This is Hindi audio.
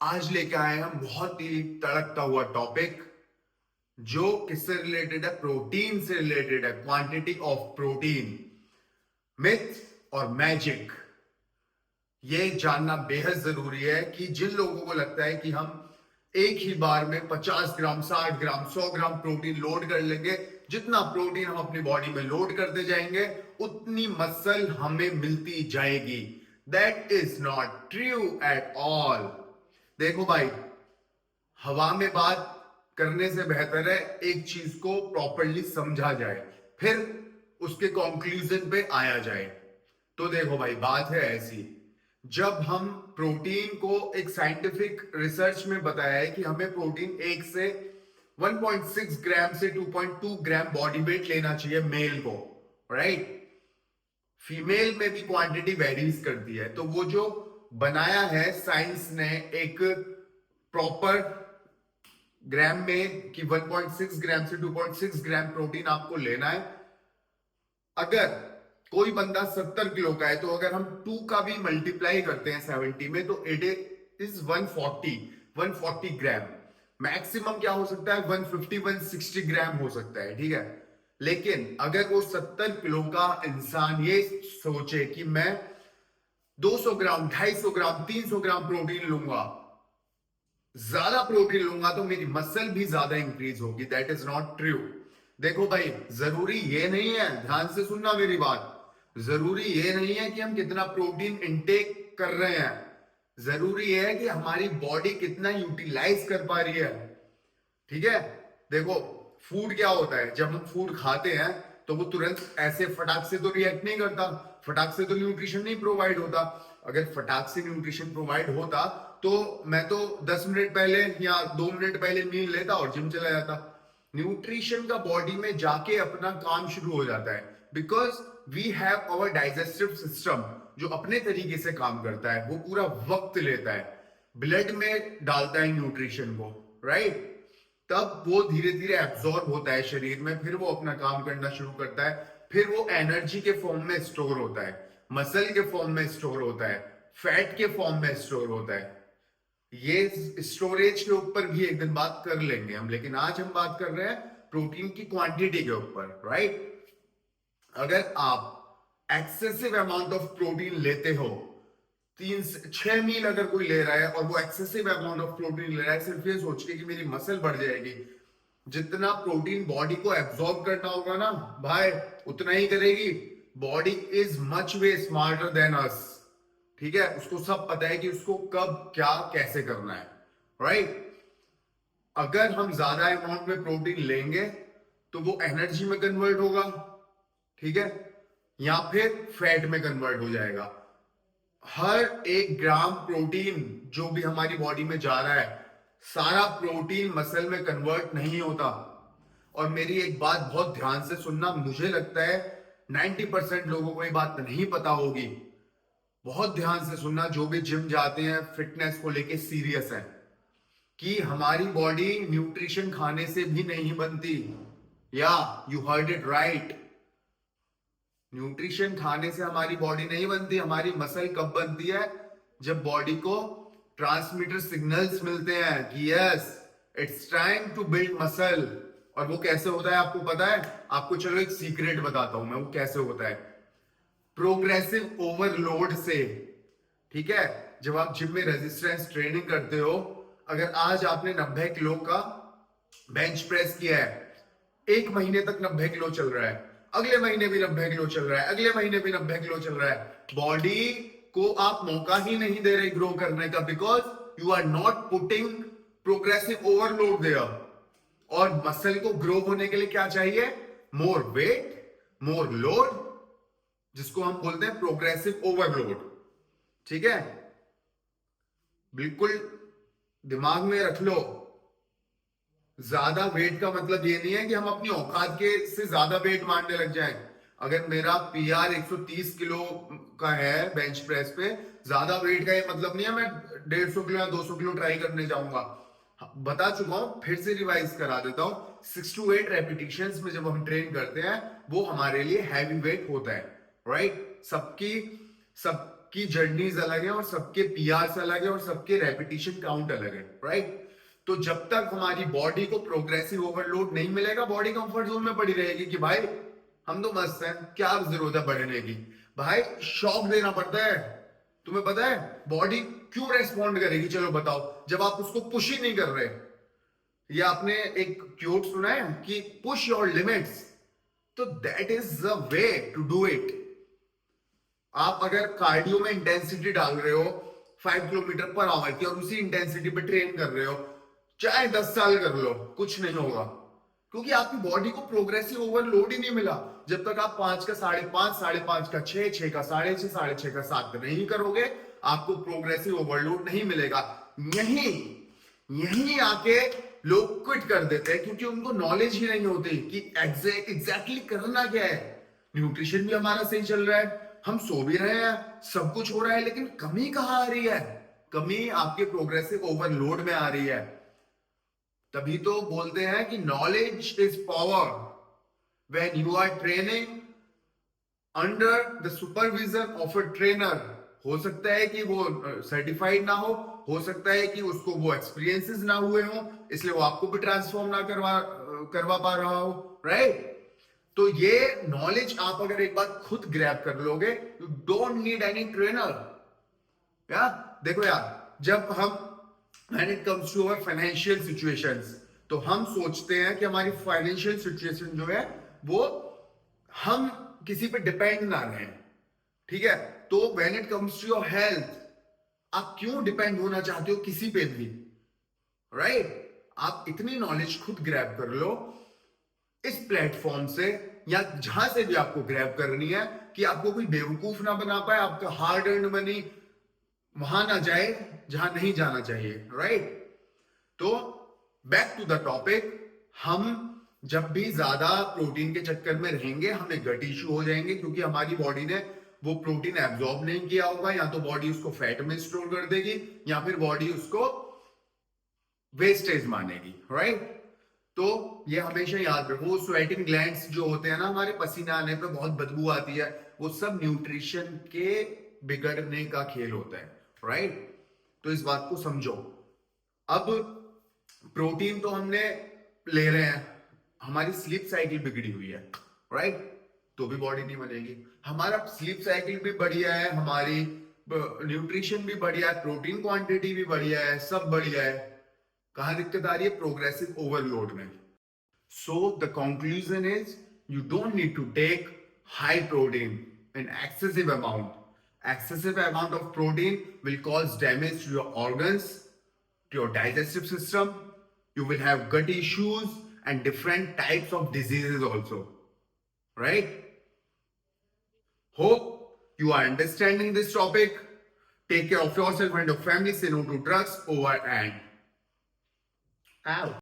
आज लेके आए हैं हम बहुत ही तड़कता हुआ टॉपिक जो किससे रिलेटेड है? प्रोटीन से रिलेटेड है। क्वांटिटी ऑफ प्रोटीन, मिथ और मैजिक। ये जानना बेहद जरूरी है कि जिन लोगों को लगता है कि हम एक ही बार में 50 ग्राम, 60 ग्राम, 100 ग्राम प्रोटीन लोड कर लेंगे, जितना प्रोटीन हम अपनी बॉडी में लोड करते जाएंगे उतनी मसल हमें मिलती जाएगी। That is not true at all. देखो भाई, हवा में बात करने से बेहतर है एक चीज को प्रॉपरली समझा जाए, फिर उसके कंक्लूजन पे आया जाए। तो देखो भाई, बात है ऐसी, जब हम प्रोटीन को एक साइंटिफिक रिसर्च में बताया है कि हमें प्रोटीन 1 से 1.6 ग्राम से 2.2 ग्राम बॉडी वेट लेना चाहिए मेल को, राइट? फीमेल में भी क्वांटिटी वेरीज करती है। तो वो जो बनाया है साइंस ने एक प्रॉपर ग्राम में कि 1.6 ग्राम से 2.6 ग्राम प्रोटीन आपको लेना है। अगर कोई बंदा 70 किलो का है तो अगर हम 2 का भी मल्टीप्लाई करते हैं 70 में तो इट इज 140 ग्राम। मैक्सिमम क्या हो सकता है? 150 160 ग्राम हो सकता है, ठीक है। लेकिन अगर वो 70 किलो का इंसान ये सोचे कि मैं 200 ग्राम, 250 ग्राम, 300 ग्राम प्रोटीन लूंगा, ज्यादा प्रोटीन लूंगा तो मेरी मसल भी ज्यादा इंक्रीज होगी, दैट इज नॉट ट्रू। देखो भाई, जरूरी ये नहीं है, ध्यान से सुनना मेरी बात, जरूरी ये नहीं है कि हम कितना प्रोटीन इनटेक कर रहे हैं, जरूरी है कि हमारी बॉडी कितना यूटिलाइज कर पा रही है, ठीक है। देखो, फूड क्या होता है, जब हम फूड खाते हैं तो वो तुरंत ऐसे फटाक से तो रिएक्ट नहीं करता, फटाक से तो न्यूट्रिशन नहीं प्रोवाइड होता। अगर फटाक से न्यूट्रिशन प्रोवाइड होता तो मैं तो 10 मिनट पहले या 2 मिनट पहले मील लेता और जिम चला जाता। न्यूट्रिशन का बॉडी में जाके अपना काम शुरू हो जाता है, because we have our digestive system जो अपने तरीके से काम करता है, वो पूरा वक्त लेता है, ब्लड में डालता है न्यूट्रिशन को, राइट? तब वो धीरे धीरे एब्जॉर्ब होता है शरीर में, फिर वो अपना काम करना शुरू करता है, फिर वो एनर्जी के फॉर्म में स्टोर होता है, मसल के फॉर्म में स्टोर होता है, फैट के फॉर्म में स्टोर होता है। ये स्टोरेज के ऊपर भी एक दिन बात कर लेंगे हम, लेकिन आज हम बात कर रहे हैं प्रोटीन की क्वांटिटी के ऊपर, राइट? अगर आप एक्सेसिव अमाउंट ऑफ प्रोटीन लेते हो, 3 से 6 मील अगर कोई ले रहा है और वो एक्सेसिव अमाउंट ऑफ प्रोटीन ले रहा है सिर्फ ये सोच के कि मेरी मसल बढ़ जाएगी, जितना प्रोटीन बॉडी को एब्सॉर्ब करना होगा ना भाई, उतना ही करेगी। Body is much way smarter than us, ठीक है। उसको सब पता है कि उसको कब क्या कैसे करना है, राइट? अगर हम ज्यादा अमाउंट में प्रोटीन लेंगे तो वो एनर्जी में कन्वर्ट होगा, ठीक है, या फिर फैट में कन्वर्ट हो जाएगा। हर 1 ग्राम प्रोटीन जो भी हमारी बॉडी में जा रहा है, सारा प्रोटीन मसल में कन्वर्ट नहीं होता। और मेरी एक बात बहुत ध्यान से सुनना, मुझे लगता है 90% लोगों को ये बात नहीं पता होगी, बहुत ध्यान से सुनना जो भी जिम जाते हैं, फिटनेस को लेके सीरियस है, कि हमारी बॉडी न्यूट्रिशन खाने से भी नहीं बनती। या you heard it right, nutrition खाने से हमारी बॉडी नहीं बनती। हमारी मसल कब बनती है? जब बॉडी को ट्रांसमीटर सिग्नल्स मिलते हैं कि yes it's time to build muscle. और वो कैसे होता है आपको पता है? आपको चलो एक सीक्रेट बताता हूं मैं, वो कैसे होता है। प्रोग्रेसिव ओवरलोड से, ठीक है। जब आप जिम में रेजिस्टेंस ट्रेनिंग करते हो, अगर आज आपने 90 किलो का बेंच प्रेस किया है, 1 महीने तक 90 किलो चल रहा है, अगले महीने भी 90 किलो चल रहा है, अगले महीने भी 90 किलो चल रहा है, बॉडी को आप मौका ही नहीं दे रहे ग्रो करने का, because you are not putting progressive overload there. और मसल को ग्रो होने के लिए क्या चाहिए? मोर वेट, मोर लोड, जिसको हम बोलते हैं प्रोग्रेसिव ओवरलोड, ठीक है। बिल्कुल दिमाग में रख लो, ज्यादा वेट का मतलब ये नहीं है कि हम अपनी औकात के से ज्यादा वेट मारने लग जाएं। अगर मेरा पीआर 130 किलो का है बेंच प्रेस पे, ज्यादा वेट का ये मतलब नहीं है मैं 150 किलो या 200 किलो ट्राई करने जाऊंगा। बता चुका हूं, फिर से रिवाइज करा देता हूं, 6 to 8 रेपिटेशंस में जब हम ट्रेन करते हैं वो हमारे लिए हैवी वेट होता है, राइट? सबकी सब सबकी जर्नीज अलग है और सबके पीआर अलग है और सबके रेपिटेशन काउंट अलग है, राइट? तो जब तक हमारी बॉडी को प्रोग्रेसिव ओवरलोड नहीं मिलेगा, बॉडी कंफर्ट जोन में पड़ी रहेगी कि भाई हम तो मस्त हैं, क्या जरूरत है बढ़ने की। भाई शॉक देना पड़ता है। तुम्हें पता है बॉडी क्यों रेस्पॉन्ड करेगी? चलो बताओ, जब आप उसको पुश ही नहीं कर रहे। या आपने एक क्योट सुना है कि पुश योर लिमिट्स, तो that is the way to do it. आप अगर कार्डियो में इंटेंसिटी डाल रहे हो 5 किलोमीटर पर आवर की और उसी इंटेंसिटी पे ट्रेन कर रहे हो, चाहे 10 साल कर लो, कुछ नहीं होगा, क्योंकि आपकी बॉडी को प्रोग्रेसिव ओवरलोड ही नहीं मिला। जब तक आप 5 का 5.5, 5.5 का 6, 6 का 6.5, 6.5 का 7 नहीं करोगे, आपको प्रोग्रेसिव ओवरलोड नहीं मिलेगा। यही यही आके लोग क्विट कर देते हैं, क्योंकि उनको नॉलेज ही नहीं होती कि एग्जैक्टली करना क्या है। न्यूट्रिशन भी हमारा सही चल रहा है, हम सो भी रहे हैं, सब कुछ हो रहा है, लेकिन कमी कहां आ रही है? कमी आपके प्रोग्रेसिव ओवरलोड में आ रही है। तभी तो बोलते हैं कि knowledge is power. When you are training under the supervision of a trainer, हो सकता है कि वो सर्टिफाइड ना हो सकता है कि उसको वो एक्सपीरियंसेस ना हुए हो, इसलिए वो आपको भी ट्रांसफॉर्म ना करवा पा रहा हो, राइट? तो ये नॉलेज आप अगर एक बार खुद ग्रैब कर लोगे, you don't need any trainer. या देखो यार, जब हम when it comes to our financial situations, तो हम सोचते हैं कि हमारी फाइनेंशियल सिचुएशन जो है वो हम किसी पे डिपेंड ना रहें, ठीक है? तो when it comes to your health, आप क्यों डिपेंड होना चाहते हो किसी पे भी, राइट? आप इतनी नॉलेज खुद ग्रैब कर लो इस प्लेटफॉर्म से, या जहां से भी आपको ग्रैब करनी है, कि आपको कोई बेवकूफ ना बना पाए, आपका हार्ड अर्न मनी वहां ना जाए जहां नहीं जाना चाहिए, राइट? तो बैक टू द टॉपिक, हम जब भी ज्यादा प्रोटीन के चक्कर में रहेंगे, हमें गट इश्यू हो जाएंगे, क्योंकि हमारी बॉडी ने वो प्रोटीन एब्जॉर्ब नहीं किया होगा। या तो बॉडी उसको फैट में स्टोर कर देगी, या फिर बॉडी उसको वेस्टेज मानेगी, राइट? तो ये हमेशा याद रखो, स्वेटिंग ग्लैंड्स जो होते हैं ना हमारे, पसीना आने पे बहुत बदबू आती है, वो सब न्यूट्रिशन के बिगड़ने का खेल होता है, राइट? तो इस बात को समझो। अब प्रोटीन तो हमने ले रहे हैं, हमारी स्लीप साइकिल बिगड़ी हुई है, राइट? तो भी बॉडी नहीं बनेगी। हमारा स्लीप साइकिल भी बढ़िया है, हमारी न्यूट्रिशन भी बढ़िया है, प्रोटीन क्वांटिटी भी बढ़िया है, सब बढ़िया है। कहां दिक्कत आ रही है? प्रोग्रेसिव ओवरलोड में। So the conclusion is, you don't need to take high protein in excessive amount. Excessive amount of protein will cause damage to your organs, to your digestive system. You will have gut issues and different types of diseases also. Right? Hope you are understanding this topic. Take care of yourself and your family. Say no to drugs over and out.